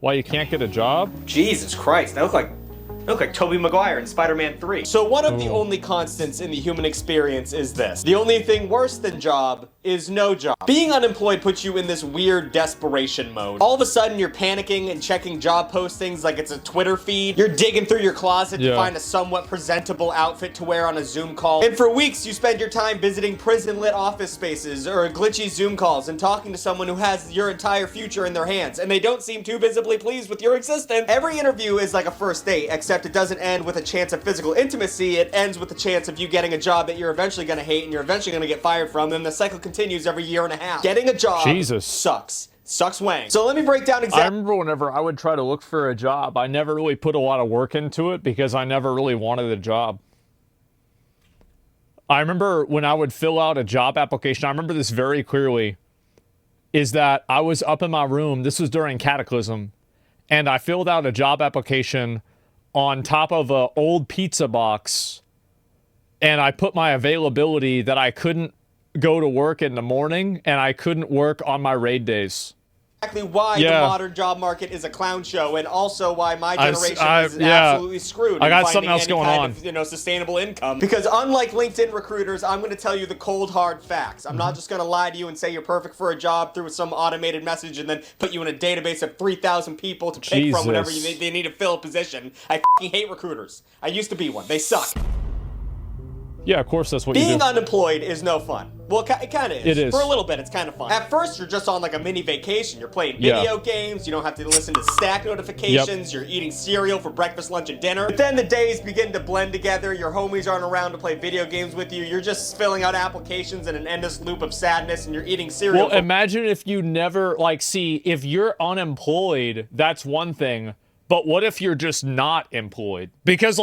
Why you can't get a job? Jesus Christ, I look like Tobey Maguire in Spider-Man 3. So one of the only constants in the human experience is this. The only thing worse than job is no job. Being unemployed puts you in this weird desperation mode. All of a sudden you're panicking and checking job postings like it's a Twitter feed. You're digging through your closet to find a somewhat presentable outfit to wear on a Zoom call. And for weeks you spend your time visiting prison-lit office spaces or glitchy Zoom calls and talking to someone who has your entire future in their hands, and they don't seem too visibly pleased with your existence. Every interview is like a first date, except it doesn't end with a chance of physical intimacy. It ends with the chance of you getting a job that you're eventually going to hate and you're eventually going to get fired from, and the cycle continues every year and a half. Getting a job sucks. Sucks wang. So let me break down exactly. I remember whenever I would try to look for a job, I never really put a lot of work into it because I never really wanted a job. I remember when I would fill out a job application, I remember this very clearly, is that I was up in my room, this was during Cataclysm, and I filled out a job application on top of an old pizza box, and I put my availability that I couldn't go to work in the morning and I couldn't work on my raid days. Exactly why the modern job market is a clown show, and also why my generation is absolutely screwed. I got something else going on. Sustainable income. Because unlike LinkedIn recruiters, I'm going to tell you the cold hard facts. I'm not just going to lie to you and say you're perfect for a job through some automated message and then put you in a database of 3,000 people to pick from whenever they need to fill a position. I f***ing hate recruiters. I used to be one. They suck. Yeah, of course that's what you do. Being unemployed is no fun. Well, it kind of is. It is. For a little bit, it's kind of fun. At first, you're just on like a mini vacation. You're playing video games. You don't have to listen to Slack notifications. You're eating cereal for breakfast, lunch, and dinner. But then the days begin to blend together. Your homies aren't around to play video games with you. You're just filling out applications in an endless loop of sadness, and you're eating cereal. Well, imagine if you never, if you're unemployed, that's one thing. But what if you're just not employed? Because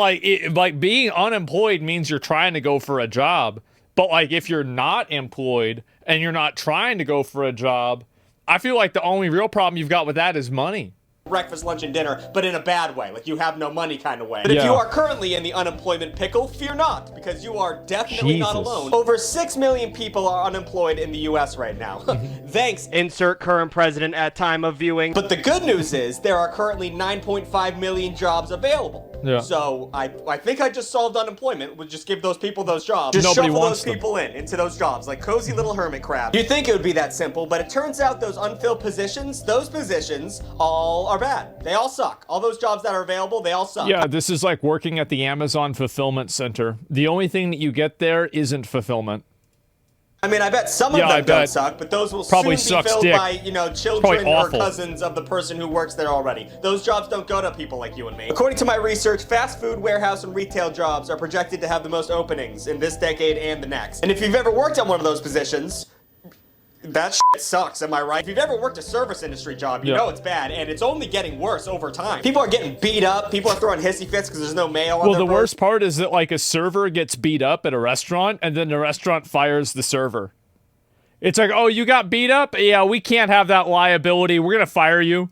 being unemployed means you're trying to go for a job. But if you're not employed and you're not trying to go for a job, I feel like the only real problem you've got with that is money. Breakfast, lunch, and dinner, but in a bad way, like you have no money kind of way. But if you are currently in the unemployment pickle, fear not, because you are definitely not alone. Over 6 million people are unemployed in the US right now. Thanks, insert current president at time of viewing. But the good news is, there are currently 9.5 million jobs available. Yeah. So I think I just solved unemployment. We'll just give those people those jobs. Just Nobody shuffle wants those people into those jobs, like cozy little hermit crab. You'd think it would be that simple, but it turns out those unfilled positions, those positions all are bad. They all suck. All those jobs that are available, they all suck. Yeah, this is like working at the Amazon fulfillment center. The only thing that you get there isn't fulfillment. I mean, I bet some of them don't suck, but those will probably soon be filled by, children or cousins of the person who works there already. Those jobs don't go to people like you and me. According to my research, fast food, warehouse, and retail jobs are projected to have the most openings in this decade and the next. And if you've ever worked on one of those positions, that shit sucks, am I right? If you've ever worked a service industry job, you know it's bad, and it's only getting worse over time. People are getting beat up, people are throwing hissy fits because there's no mail on their Well, the worst part is that a server gets beat up at a restaurant, and then the restaurant fires the server. It's like, oh, you got beat up? Yeah, we can't have that liability. We're gonna fire you.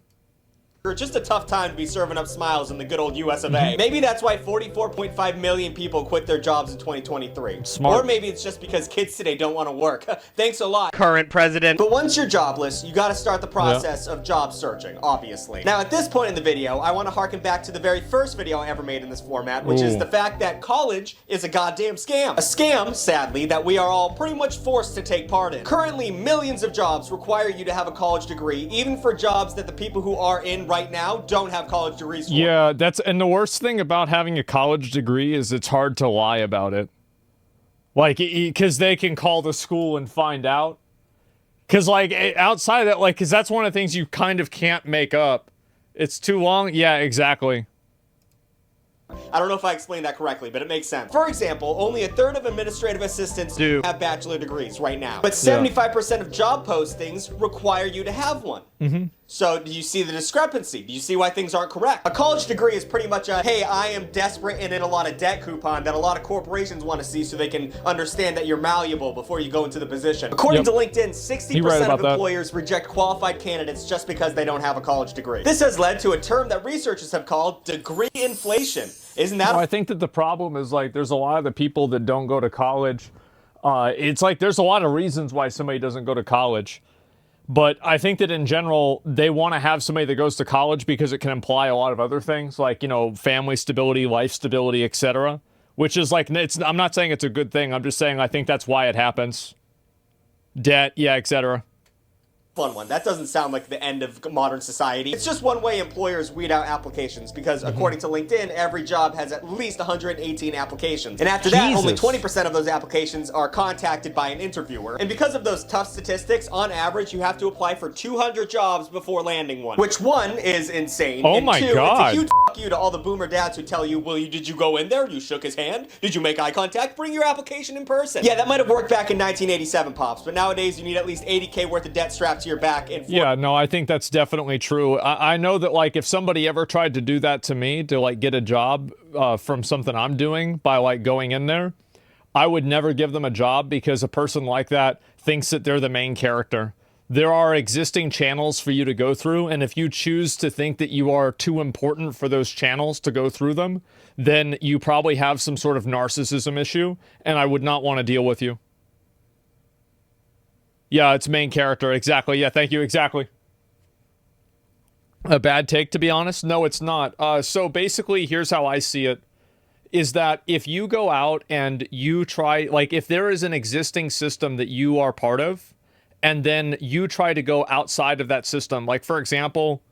Just a tough time to be serving up smiles in the good old US of A. Maybe that's why 44.5 million people quit their jobs in 2023. Smart. Or maybe it's just because kids today don't want to work. Thanks a lot, current president. But once you're jobless, you gotta start the process of job searching, obviously. Now, at this point in the video, I want to harken back to the very first video I ever made in this format, which is the fact that college is a goddamn scam. A scam, sadly, that we are all pretty much forced to take part in. Currently, millions of jobs require you to have a college degree, even for jobs that the people who are in right now don't have college degrees for. Yeah, and the worst thing about having a college degree is it's hard to lie about it. Because they can call the school and find out. Because, outside of that, because that's one of the things you kind of can't make up. It's too long? Yeah, exactly. I don't know if I explained that correctly, but it makes sense. For example, only a third of administrative assistants have bachelor degrees right now. But 75% of job postings require you to have one. So do you see the discrepancy? Do you see why things aren't correct? A college degree is pretty much a, hey, I am desperate and in a lot of debt coupon that a lot of corporations want to see so they can understand that you're malleable before you go into the position. According to LinkedIn, 60% of employers reject qualified candidates just because they don't have a college degree. This has led to a term that researchers have called degree inflation. Isn't that? Well, I think that the problem is there's a lot of the people that don't go to college. It's there's a lot of reasons why somebody doesn't go to college. But I think that in general, they want to have somebody that goes to college because it can imply a lot of other things, like, you know, family stability, life stability, etc. Which is like, I'm not saying it's a good thing. I'm just saying I think that's why it happens. Debt, yeah, etc. Fun one. That doesn't sound like the end of modern society. It's just one way employers weed out applications because according to LinkedIn, every job has at least 118 applications. And after that, only 20% of those applications are contacted by an interviewer. And because of those tough statistics, on average, you have to apply for 200 jobs before landing one. Which one is insane. Oh and my two, God. it's a huge fuck you to all the boomer dads who tell you, well, did you go in there? You shook his hand? Did you make eye contact? Bring your application in person. Yeah, that might have worked back in 1987, Pops, but nowadays you need at least 80K worth of debt strapped to your back. Yeah, no, I think that's definitely true. I know that, like, if somebody ever tried to do that to me, to, like, get a job from something I'm doing by, like, going in there, I would never give them a job because a person like that thinks that they're the main character. There are existing channels for you to go through, and if you choose to think that you are too important for those channels to go through them, then you probably have some sort of narcissism issue, and I would not want to deal with you. Yeah, it's main character. Exactly. Yeah, thank you. Exactly. A bad take, to be honest? No, it's not. So basically, here's how I see it, is that if you go out and you try, like, if there is an existing system that you are part of, and then you try to go outside of that system, like, for example,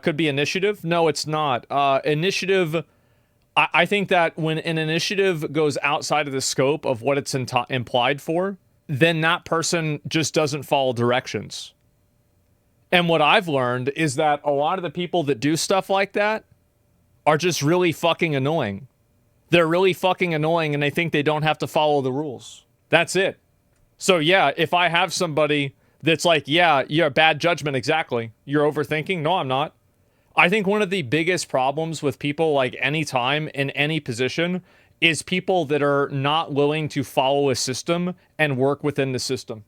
could be initiative. No, it's not. Initiative, I think that when an initiative goes outside of the scope of what it's implied for, then that person just doesn't follow directions. And what I've learned is that a lot of the people that do stuff like that are just really fucking annoying. They're really fucking annoying and they think they don't have to follow the rules. That's it. So yeah, if I have somebody that's like, yeah, you're bad judgment, exactly. You're overthinking. No, I'm not. I think one of the biggest problems with people, like, any time in any position, is people that are not willing to follow a system and work within the system.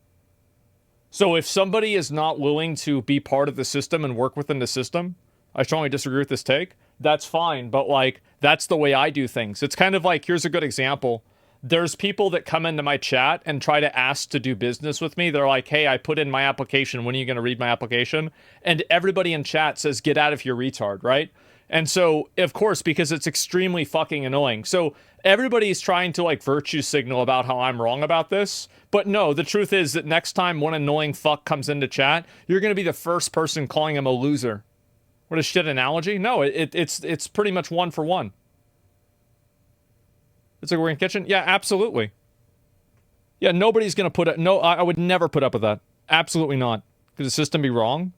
So if somebody is not willing to be part of the system and work within the system, I strongly disagree with this take, that's fine, but, like, that's the way I do things. It's kind of like, here's a good example. There's people that come into my chat and try to ask to do business with me. They're like, hey, I put in my application. When are you going to read my application? And everybody in chat says, get out of here, retard, right? And so, of course, because it's extremely fucking annoying. So everybody's trying to, like, virtue signal about how I'm wrong about this. But no, the truth is that next time one annoying fuck comes into chat, you're going to be the first person calling him a loser. What a shit analogy. No, it's pretty much one for one. It's like we're in kitchen. Yeah, absolutely. Yeah, nobody's going to put it. No, I would never put up with that. Absolutely not. Could the system be wrong?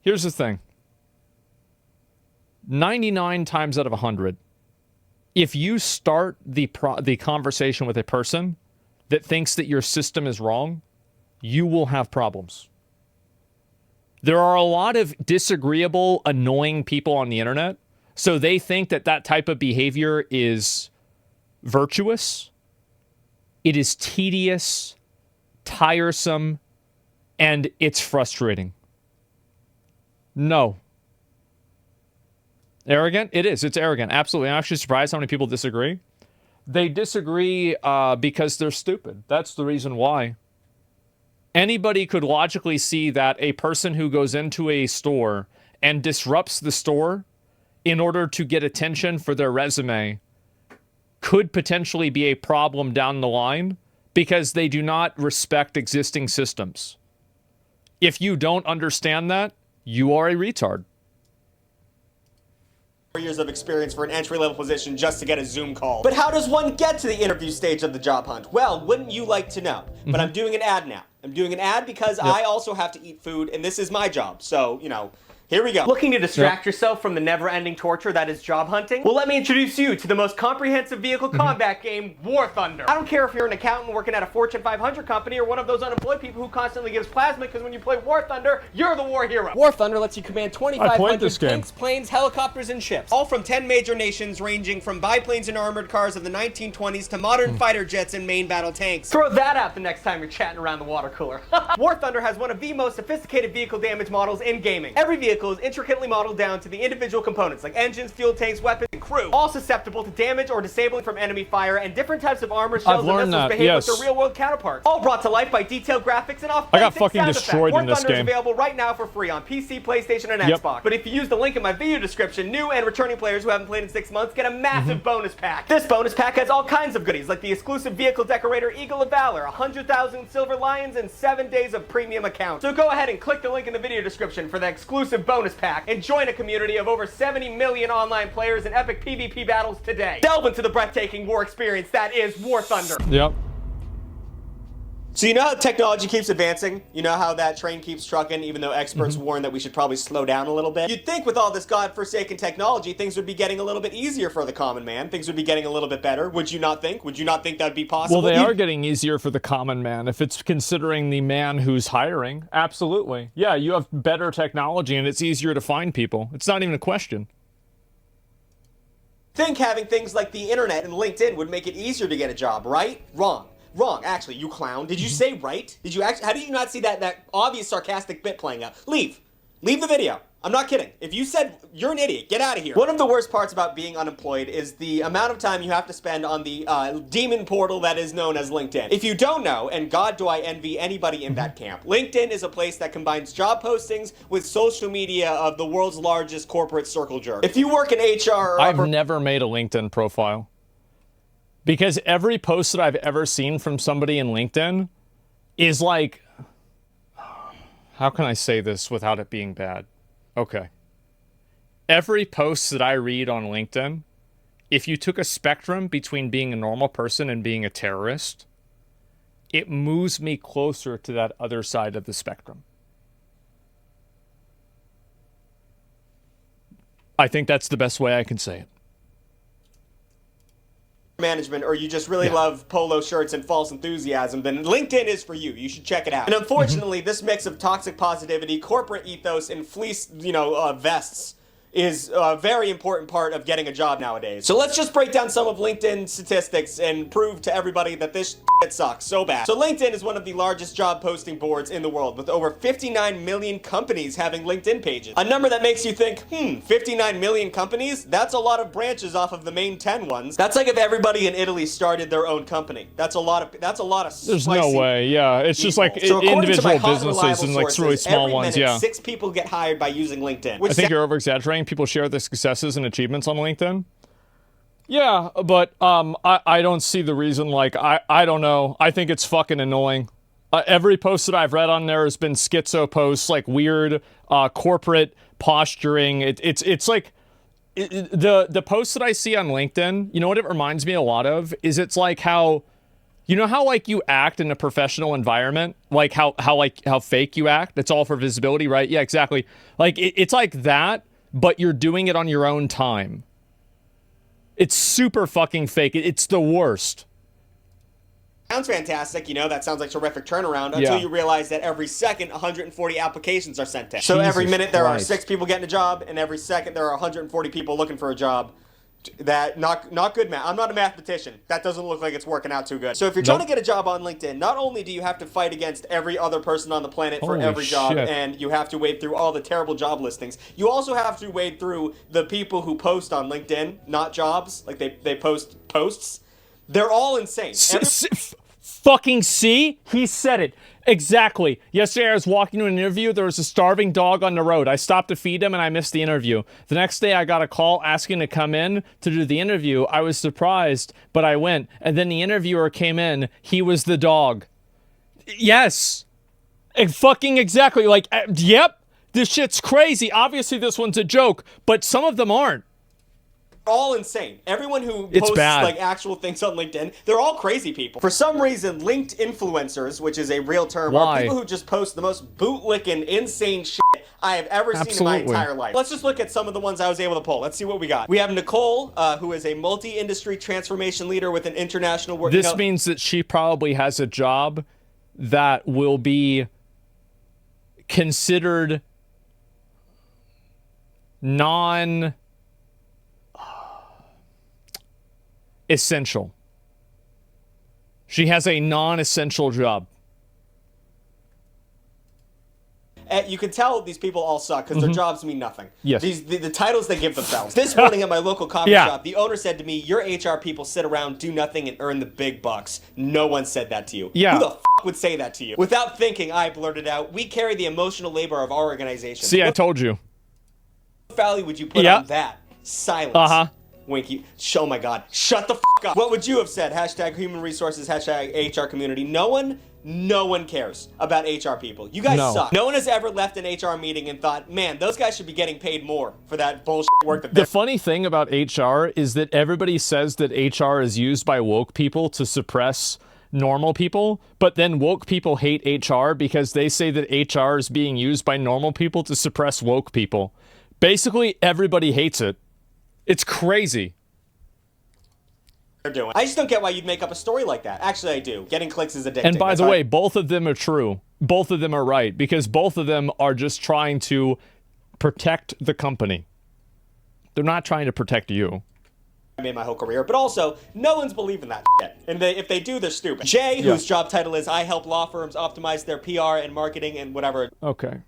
Here's the thing. 99 times out of 100, if you start the conversation with a person that thinks that your system is wrong, you will have problems. There are a lot of disagreeable, annoying people on the internet, so they think that that type of behavior is virtuous. It is tedious, tiresome, and it's frustrating. No. Arrogant? It is. It's arrogant. Absolutely. I'm actually surprised how many people disagree. They disagree because they're stupid. That's the reason why. Anybody could logically see that a person who goes into a store and disrupts the store in order to get attention for their resume could potentially be a problem down the line because they do not respect existing systems. If you don't understand that, you are a retard. 4 years of experience for an entry-level position just to get a Zoom call. But how does one get to the interview stage of the job hunt? Well, wouldn't you like to know? But I'm doing an ad now. I'm doing an ad because I also have to eat food, and this is my job. So, you know, here we go. Looking to distract yourself from the never-ending torture that is job hunting? Well, let me introduce you to the most comprehensive vehicle combat game, War Thunder. I don't care if you're an accountant working at a Fortune 500 company or one of those unemployed people who constantly gives plasma because when you play War Thunder, you're the war hero. War Thunder lets you command 2,500 tanks, planes, helicopters, and ships. All from 10 major nations ranging from biplanes and armored cars of the 1920s to modern fighter jets and main battle tanks. Throw that out the next time you're chatting around the water cooler. War Thunder has one of the most sophisticated vehicle damage models in gaming. Every vehicle vehicle is intricately modeled down to the individual components like engines, fuel tanks, weapons, and crew, all susceptible to damage or disabling from enemy fire, and different types of armor, shells, and missiles behave with their real-world counterparts, all brought to life by detailed graphics and off-putting I got fucking destroyed in this game. War Thunder is available right now for free on PC, PlayStation, and Xbox. But if you use the link in my video description, new and returning players who haven't played in 6 months get a massive bonus pack. This bonus pack has all kinds of goodies, like the exclusive vehicle decorator Eagle of Valor, 100,000 Silver Lions, and 7 days of premium accounts. So go ahead and click the link in the video description for the exclusive bonus pack and join a community of over 70 million online players in epic PvP battles today. Delve into the breathtaking war experience that is War Thunder. Yep. So you know how technology keeps advancing? You know how that train keeps trucking, even though experts warn that we should probably slow down a little bit? You'd think with all this godforsaken technology, things would be getting a little bit easier for the common man. Things would be getting a little bit better. Would you not think? Would you not think that would be possible? Well, they are getting easier for the common man if it's considering the man who's hiring. Absolutely. Yeah, you have better technology and it's easier to find people. It's not even a question. Think having things like the internet and LinkedIn would make it easier to get a job, right? Wrong. Wrong, actually, you clown. Did you say right? Did you actually? How did you not see that obvious sarcastic bit playing out? Leave. Leave the video. I'm not kidding. If you said you're an idiot, get out of here. One of the worst parts about being unemployed is the amount of time you have to spend on the demon portal that is known as LinkedIn. If you don't know, and God do I envy anybody in that camp, LinkedIn is a place that combines job postings with social media of the world's largest corporate circle jerk. If you work in HR, I've never made a LinkedIn profile. Because every post that I've ever seen from somebody in LinkedIn is like, how can I say this without it being bad? Okay. Every post that I read on LinkedIn, if you took a spectrum between being a normal person and being a terrorist, it moves me closer to that other side of the spectrum. I think that's the best way I can say it. Management, or you just really love polo shirts and false enthusiasm, then LinkedIn is for you. You should check it out. And unfortunately, this mix of toxic positivity, corporate ethos, and fleece, vests is a very important part of getting a job nowadays. So let's just break down some of LinkedIn statistics and prove to everybody that this shit sucks so bad. So LinkedIn is one of the largest job posting boards in the world, with over 59 million companies having LinkedIn pages. A number that makes you think, 59 million companies? That's a lot of branches off of the main 10 ones. That's like if everybody in Italy started their own company. That's a lot of There's no way, yeah. It's just like individual businesses and like really small ones, yeah. 6 people get hired by using LinkedIn. I think you're over-exaggerating. People share their successes and achievements on LinkedIn. Yeah, but I don't see the reason. Like, I don't know. I think it's fucking annoying. Every post that I've read on there has been schizo posts, like weird corporate posturing. It's like the posts that I see on LinkedIn, you know what it reminds me a lot of? Is it's like how, you know how like you act in a professional environment? Like how fake you act? It's all for visibility, right? Yeah, exactly. Like it's like that, but you're doing it on your own time. It's super fucking fake. It's the worst. Sounds fantastic, that sounds like terrific turnaround until you realize that every second 140 applications are sent in. So every minute there are 6 people getting a job, and every second there are 140 people looking for a job. That not good math. I'm not a mathematician. That doesn't look like it's working out too good. So if you're trying to get a job on LinkedIn, not only do you have to fight against every other person on the planet for every job, and you have to wade through all the terrible job listings, you also have to wade through the people who post on LinkedIn, not jobs, like they post posts. They're all insane. Fucking see? He said it. Exactly. Yesterday I was walking to an interview. There was a starving dog on the road. I stopped to feed him and I missed the interview. The next day I got a call asking to come in to do the interview. I was surprised, but I went. And then the interviewer came in. He was the dog. Yes. Fucking exactly. Like, yep. This shit's crazy. Obviously this one's a joke, but some of them aren't. All insane. Everyone who posts like actual things on LinkedIn, they're all crazy people. For some reason, linked influencers, which is a real term, are people who just post the most bootlicking, insane shit I have ever seen in my entire life. Let's just look at some of the ones I was able to pull. Let's see what we got. We have Nicole, who is a multi-industry transformation leader with an international work. This means that she probably has a job that will be considered essential. She has a non-essential job. you can tell these people all suck because their jobs mean nothing. Yes. The titles they give themselves. This morning at my local coffee shop, the owner said to me, "Your HR people sit around, do nothing, and earn the big bucks." No one said that to you. Yeah. Who the f would say that to you? Without thinking, I blurted out, "We carry the emotional labor of our organization." See, I told you. What value would you put on that? Silence. Uh-huh. Winky. Oh my god. Shut the f up. What would you have said? Hashtag human resources, hashtag HR community. No one cares about HR people. You guys suck. No one has ever left an HR meeting and thought, man, those guys should be getting paid more for that bullshit work that they're... The funny thing about HR is that everybody says that HR is used by woke people to suppress normal people, but then woke people hate HR because they say that HR is being used by normal people to suppress woke people. Basically, everybody hates it. It's crazy. Doing. I just don't get why you'd make up a story like that. Actually, I do. Getting clicks is addicting. And by the way, both of them are true. Both of them are right, because both of them are just trying to protect the company. They're not trying to protect you. I made my whole career, but also, no one's believing that shit. And if they do, they're stupid. Jay, whose job title is, I help law firms optimize their PR and marketing and whatever. Okay.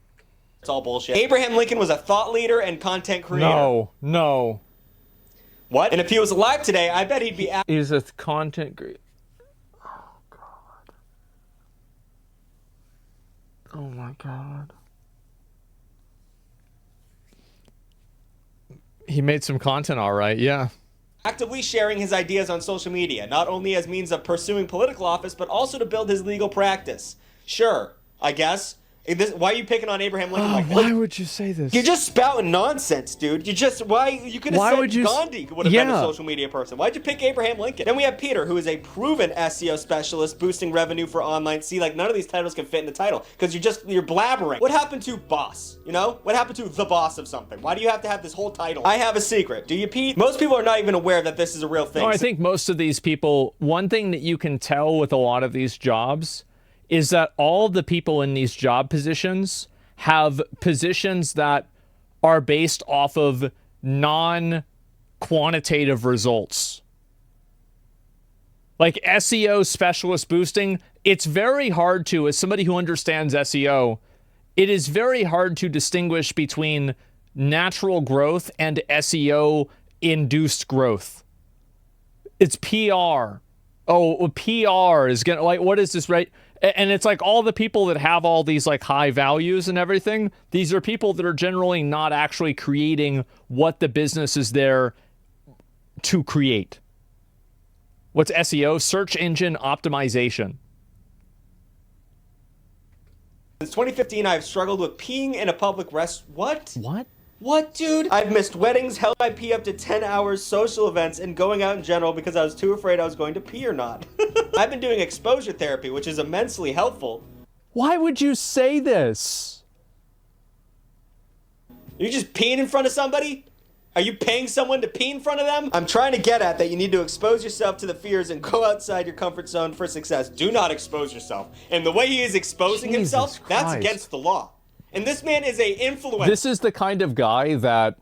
It's all bullshit. Abraham Lincoln was a thought leader and content creator. No. What? And if he was alive today, I bet he'd be... He's a content creator. Oh, God. Oh, my God. He made some content, all right, yeah. Actively sharing his ideas on social media, not only as means of pursuing political office, but also to build his legal practice. Sure, I guess. Why are you picking on Abraham Lincoln like that? Why would you say this? You're just spouting nonsense, dude. You could have said Gandhi would have been a social media person. Why'd you pick Abraham Lincoln? Then we have Peter, who is a proven SEO specialist, boosting revenue for online. See, like, none of these titles can fit in the title, because you're blabbering. What happened to boss? You know? What happened to the boss of something? Why do you have to have this whole title? I have a secret. Do you, Pete? Most people are not even aware that this is a real thing. No, I think most of these people, one thing that you can tell with a lot of these jobs is that all the people in these job positions have positions that are based off of non-quantitative results. Like SEO specialist boosting, it's very hard to, as somebody who understands SEO, it is very hard to distinguish between natural growth and SEO-induced growth. It's PR. Oh, PR is gonna, like, what is this, right? And it's like all the people that have all these like high values and everything, these are people that are generally not actually creating what the business is there to create. What's SEO? Search engine optimization. Since 2015, I've struggled with peeing in a public What? What? What, dude? I've missed weddings, held my pee up to 10 hours, social events, and going out in general because I was too afraid I was going to pee or not. I've been doing exposure therapy, which is immensely helpful. Why would you say this? Are you just peeing in front of somebody? Are you paying someone to pee in front of them? I'm trying to get at that you need to expose yourself to the fears and go outside your comfort zone for success. Do not expose yourself. And the way he is exposing himself, that's against the law. And this man is a influencer. This is the kind of guy that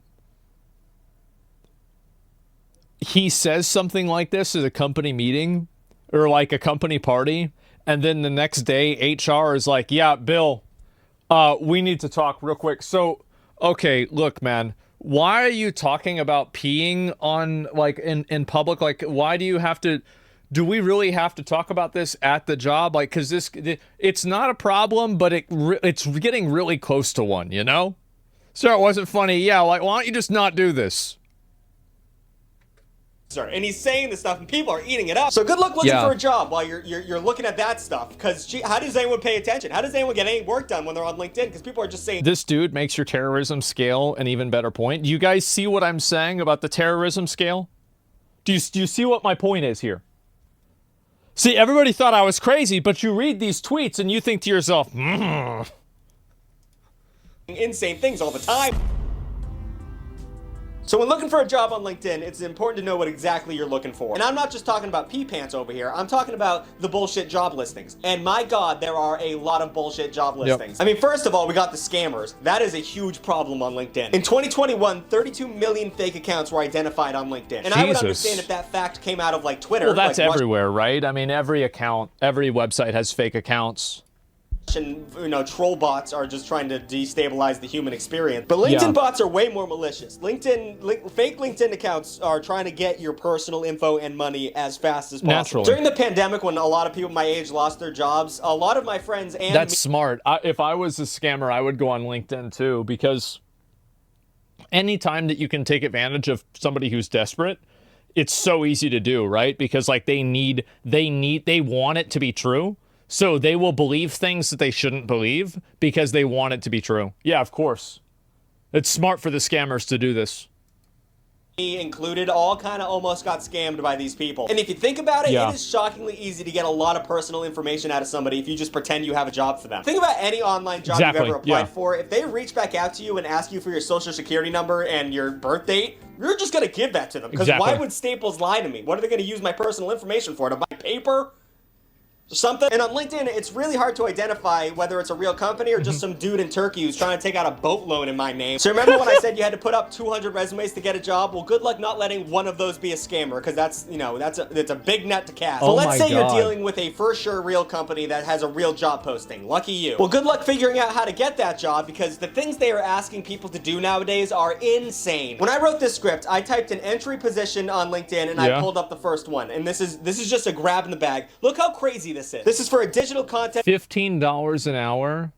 he says something like this at a company meeting or like a company party, and then the next day HR is like, yeah, Bill, we need to talk real quick. So, okay, look, man, why are you talking about peeing on, like, in public? Like, why do you have to... Do we really have to talk about this at the job? Like, because it's not a problem, but it's getting really close to one, you know? So it wasn't funny. Yeah, like, why don't you just not do this? And he's saying this stuff, and people are eating it up. So good luck looking for a job while you're looking at that stuff. Because how does anyone pay attention? How does anyone get any work done when they're on LinkedIn? Because people are just saying... This dude makes your terrorism scale an even better point. Do you guys see what I'm saying about the terrorism scale? Do you see what my point is here? See, everybody thought I was crazy, but you read these tweets and you think to yourself, insane things all the time. So when looking for a job on LinkedIn, it's important to know what exactly you're looking for. And I'm not just talking about pee pants over here. I'm talking about the bullshit job listings. And my God, there are a lot of bullshit job listings. I mean, first of all, we got the scammers. That is a huge problem on LinkedIn. In 2021, 32 million fake accounts were identified on LinkedIn. And I would understand if that fact came out of like Twitter. Well, that's like everywhere, right? I mean, every account, every website has fake accounts. and, you know, troll bots are just trying to destabilize the human experience. But LinkedIn bots are way more malicious. Fake LinkedIn accounts are trying to get your personal info and money as fast as possible. Naturally. During the pandemic, when a lot of people my age lost their jobs, a lot of my friends and That's smart. If I was a scammer, I would go on LinkedIn too, because anytime that you can take advantage of somebody who's desperate, it's so easy to do, right? Because like they want it to be true. So they will believe things that they shouldn't believe because they want it to be true. Yeah, of course. It's smart for the scammers to do this. me included, all kind of almost got scammed by these people. And if you think about it, it is shockingly easy to get a lot of personal information out of somebody if you just pretend you have a job for them. Think about any online job you've ever applied for. If they reach back out to you and ask you for your social security number and your birth date, you're just going to give that to them. Because why would Staples lie to me? What are they going to use my personal information for? To buy paper? Something. And on LinkedIn, it's really hard to identify whether it's a real company or just some dude in Turkey who's trying to take out a boat loan in my name. So remember when I said you had to put up 200 resumes to get a job? Well, good luck not letting one of those be a scammer, because that's, you know, it's a big net to cast. But let's say you're dealing with a for sure real company that has a real job posting. Lucky you. Well, good luck figuring out how to get that job, because the things they are asking people to do nowadays are insane. When I wrote this script, I typed an entry position on LinkedIn and I pulled up the first one. And this is just a grab in the bag. Look how crazy this is. This is for a digital content $15 an hour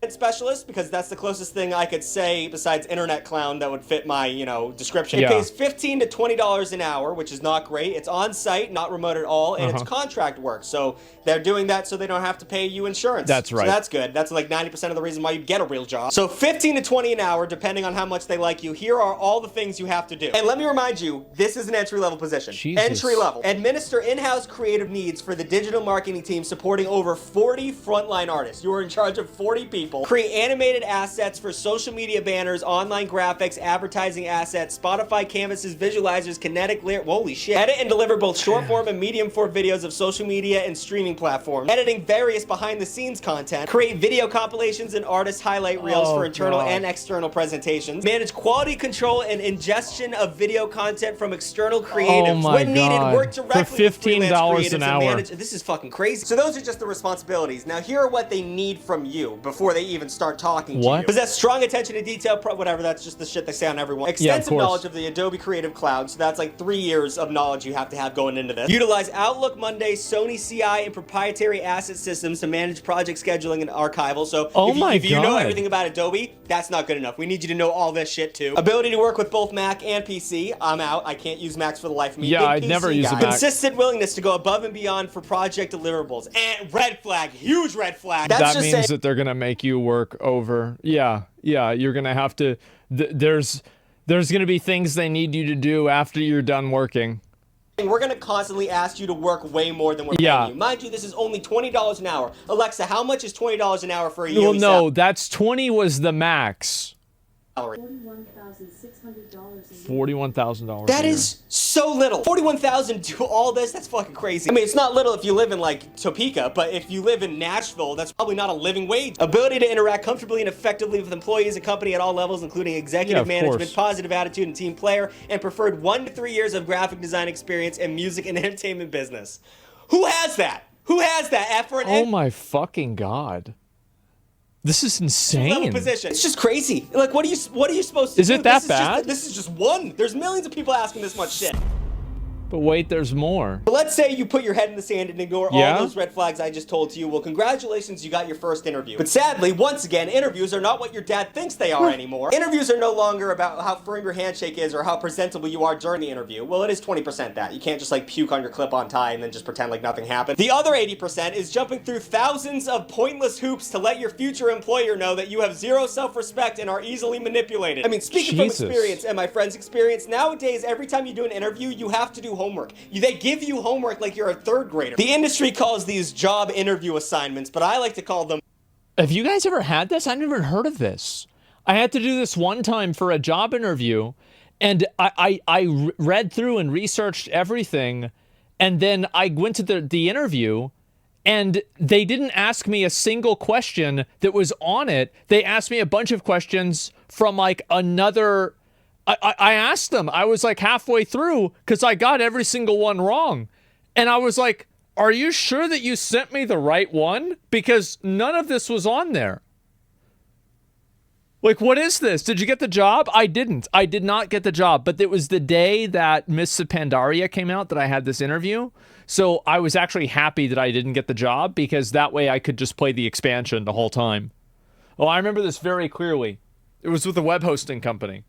specialist, because that's the closest thing I could say besides internet clown that would fit my, you know, description. It pays $15 to $20 an hour, which is not great. It's on site, not remote at all, and it's contract work. So they're doing that so they don't have to pay you insurance. That's right. So that's good. That's like 90% of the reason why you get a real job. So $15 to $20 an hour, depending on how much they like you. Here are all the things you have to do. And let me remind you, this is an entry-level position. Entry level. Administer in-house creative needs for the digital marketing team supporting over 40 frontline artists. You are in charge of 40 people. Create animated assets for social media banners, online graphics, advertising assets, Spotify canvases, visualizers, kinetic lyric. Holy shit. Edit and deliver both short form and medium form videos of social media and streaming platforms. Editing various behind the scenes content. Create video compilations and artist highlight reels for internal and external presentations. Manage quality control and ingestion of video content from external creatives. When needed, work directly with freelance creatives an hour. And manage. This is fucking crazy. So those are just the responsibilities. Now here are what they need from you before they even start talking to you. Possess strong attention to detail, whatever, that's just the shit they say on everyone. Extensive knowledge of the Adobe Creative Cloud, so that's like 3 years of knowledge you have to have going into this. Utilize Outlook, Monday, Sony CI, and proprietary asset systems to manage project scheduling and archival. So if you know everything about Adobe, that's not good enough. We need you to know all this shit too. Ability to work with both Mac and PC. I'm out. I can't use Macs for the life of me. Yeah, I'd never use a Mac. Consistent willingness to go above and beyond for project deliverables. And red flag, huge red flag. That means that they're gonna make you work over. Yeah, you're gonna have to. There's gonna be things they need you to do after you're done working. We're gonna constantly ask you to work way more than we're paying you. Mind you, this is only $20 an hour. Alexa, how much is $20 an hour for a year? Well, no, that's 20 was the max. $41,000. That is so little. $41,000 to all this? That's fucking crazy. I mean, it's not little if you live in like Topeka, but if you live in Nashville, that's probably not a living wage. Ability to interact comfortably and effectively with employees and company at all levels, including executive management, positive attitude and team player, and preferred 1 to 3 years of graphic design experience in music and entertainment business. Who has that? Who has that? Oh my fucking God. This is insane. Position. It's just crazy. Like, what are you supposed to do? Is it that bad? This is just one. There's millions of people asking this much shit. But wait, there's more. But let's say you put your head in the sand and ignore all those red flags I just told you. Well, congratulations, you got your first interview. But sadly, once again, interviews are not what your dad thinks they are anymore. Interviews are no longer about how firm your handshake is or how presentable you are during the interview. Well, it is 20% that. You can't just like puke on your clip-on tie and then just pretend like nothing happened. The other 80% is jumping through thousands of pointless hoops to let your future employer know that you have zero self-respect and are easily manipulated. I mean, speaking from experience and my friend's experience, nowadays, every time you do an interview, you have to do homework. They give you homework like you're a third grader. The industry calls these job interview assignments, but I like to call them... Have you guys ever had this? I've never heard of this. I had to do this one time for a job interview, and I read through and researched everything, and then I went to the interview, and they didn't ask me a single question that was on it. They asked me a bunch of questions from like another... I asked them, I was like halfway through because I got every single one wrong. And I was like, Are you sure that you sent me the right one? Because none of this was on there. Like, what is this? Did you get the job? I didn't. I did not get the job. But it was the day that Miss Pandaria came out that I had this interview. So I was actually happy that I didn't get the job because that way I could just play the expansion the whole time. Oh, I remember this very clearly. It was with a web hosting company.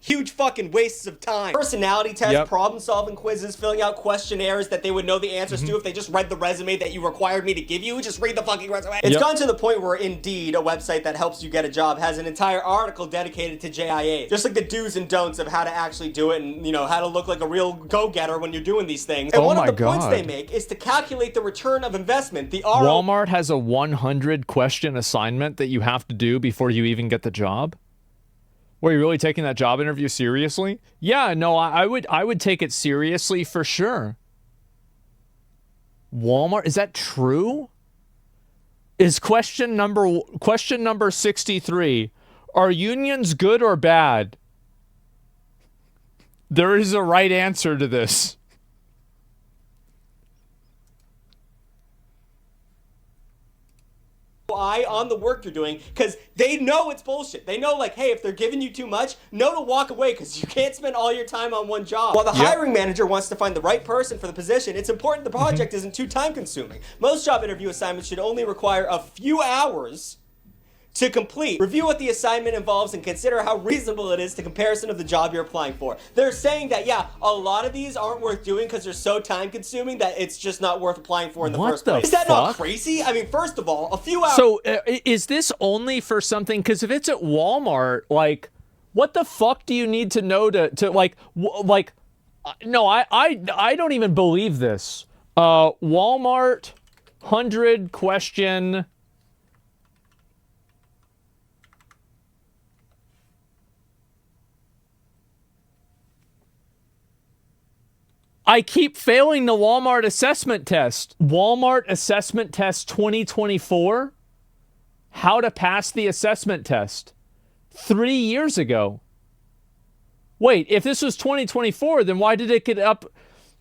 Huge fucking wastes of time. Personality tests, problem-solving quizzes, filling out questionnaires that they would know the answers to if they just read the resume that you required me to give you. Just read the fucking resume. It's gone to the point where Indeed, a website that helps you get a job, has an entire article dedicated to JIA. Just like the do's and don'ts of how to actually do it and, you know, how to look like a real go-getter when you're doing these things. And one of the points they make is to calculate the return of investment. The ROI. Walmart has a 100 question assignment that you have to do before you even get the job. Were you really taking that job interview seriously? Yeah, no, I would take it seriously for sure. Walmart, is that true? Is question number 63, are unions good or bad? There is a right answer to this. On the work you're doing, because they know it's bullshit. They know, like, hey, if they're giving you too much, know to walk away because you can't spend all your time on one job. While the hiring manager wants to find the right person for the position, it's important the project isn't too time consuming. Most job interview assignments should only require a few hours to complete. Review what the assignment involves and consider how reasonable it is to comparison of the job you're applying for. They're saying that, yeah, a lot of these aren't worth doing because they're so time consuming that it's just not worth applying for in the first place. Is that not crazy? I mean, first of all, a few hours. So is this only for something? Because if it's at Walmart, like, what the fuck do you need to know to like, no, I don't even believe this. Walmart 100 question. I keep failing the Walmart assessment test. Walmart assessment test 2024. How to pass the assessment test. 3 years ago. Wait, if this was 2024, then why did it get up?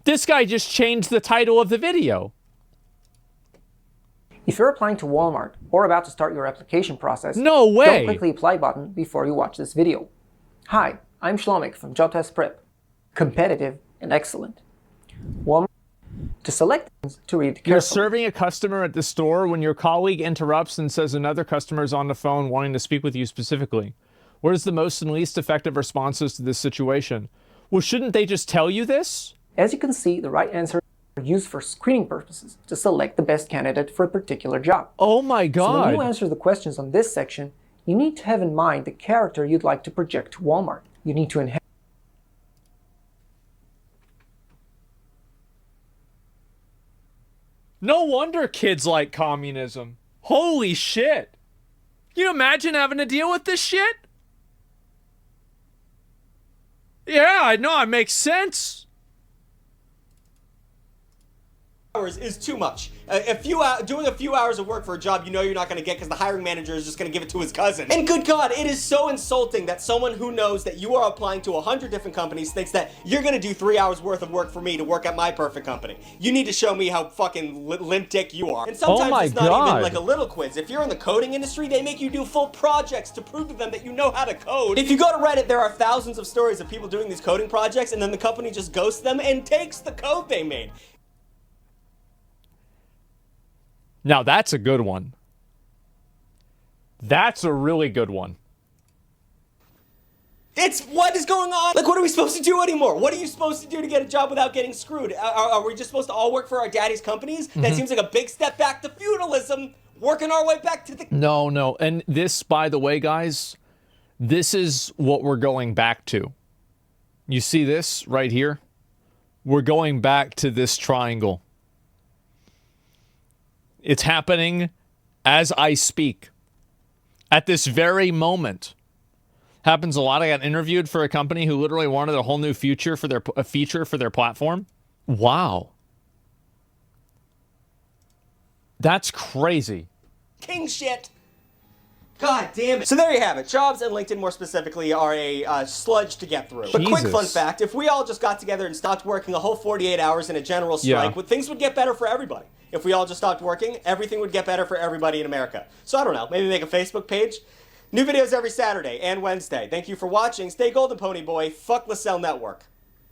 This guy just changed the title of the video. If you're applying to Walmart or about to start your application process, no way. Don't click the apply button before you watch this video. Hi, I'm Shlomik from Job Test Prep. Competitive and excellent. Walmart to select things to read carefully. You're serving a customer at the store when your colleague interrupts and says another customer is on the phone wanting to speak with you specifically. What is the most and least effective responses to this situation? Well, shouldn't they just tell you this? As you can see, the right answer are used for screening purposes to select the best candidate for a particular job. Oh my God. So when you answer the questions on this section, you need to have in mind the character you'd like to project to Walmart. You need to enhance. No wonder kids like communism. Holy shit. Can you imagine having to deal with this shit? Yeah, I know, it makes sense. Hours is too much. Doing a few hours of work for a job you know you're not going to get because the hiring manager is just going to give it to his cousin. And good God, it is so insulting that someone who knows that you are applying to 100 different companies thinks that you're going to do 3 hours worth of work for me to work at my perfect company. You need to show me how fucking limp dick you are. And sometimes it's not even like a little quiz. If you're in the coding industry, they make you do full projects to prove to them that you know how to code. If you go to Reddit, there are thousands of stories of people doing these coding projects and then the company just ghosts them and takes the code they made. Now that's a good one. That's a really good one. It's what is going on? Like, what are we supposed to do anymore? What are you supposed to do to get a job without getting screwed? Are we just supposed to all work for our daddy's companies? That seems like a big step back to feudalism, working our way back to the... No. And this, by the way, guys, this is what we're going back to. You see this right here? We're going back to this triangle. It's happening as I speak. At this very moment. Happens a lot. I got interviewed for a company who literally wanted a whole new feature for their platform. Wow. That's crazy. King shit. God damn it. So there you have it. Jobs and LinkedIn more specifically are a sludge to get through. But quick fun fact, if we all just got together and stopped working a whole 48 hours in a general strike, things would get better for everybody. If we all just stopped working, everything would get better for everybody in America. So I don't know, maybe make a Facebook page? New videos every Saturday and Wednesday. Thank you for watching. Stay golden, Pony Boy. Fuck LaSalle Network.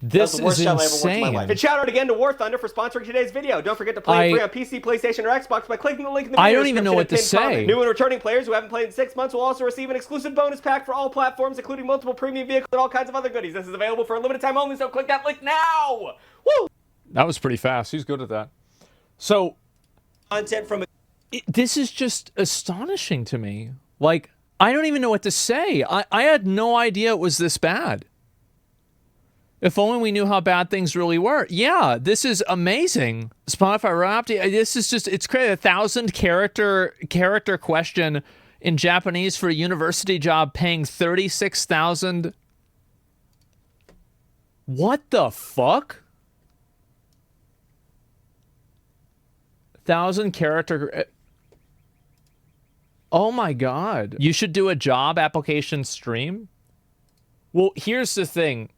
This is insane. And shout out again to War Thunder for sponsoring today's video. Don't forget to play it free on PC, PlayStation, or Xbox by clicking the link in the video I don't even know what to say. Comment. New and returning players who haven't played in 6 months will also receive an exclusive bonus pack for all platforms, including multiple premium vehicles and all kinds of other goodies. This is available for a limited time only, so click that link now! Woo! That was pretty fast. He's good at that. So, content from this is just astonishing to me. Like, I don't even know what to say. I had no idea it was this bad. If only we knew how bad things really were. Yeah, this is amazing. Spotify Wrapped. This is just, it's crazy. 1,000 character question in Japanese for a university job paying 36,000. What the fuck? 1,000 character. Oh my God. You should do a job application stream. Well, here's the thing.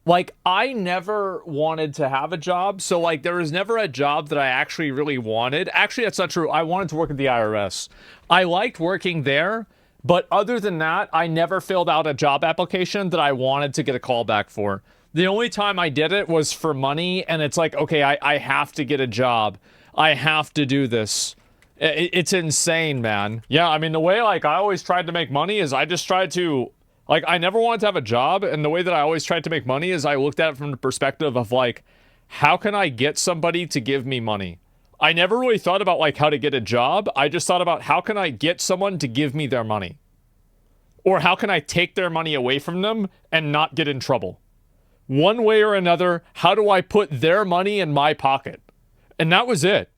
Like, I never wanted to have a job, so, like, there was never a job that I actually really wanted. Actually, that's not true. I wanted to work at the IRS. I liked working there, but other than that, I never filled out a job application that I wanted to get a call back for. The only time I did it was for money, and it's like, okay, I have to get a job. I have to do this. It's insane, man. Yeah, I mean, the way, like, I always tried to make money is I just tried to... Like, I never wanted to have a job, and the way that I always tried to make money is I looked at it from the perspective of, like, how can I get somebody to give me money? I never really thought about, like, how to get a job. I just thought about how can I get someone to give me their money? Or how can I take their money away from them and not get in trouble? One way or another, how do I put their money in my pocket? And that was it.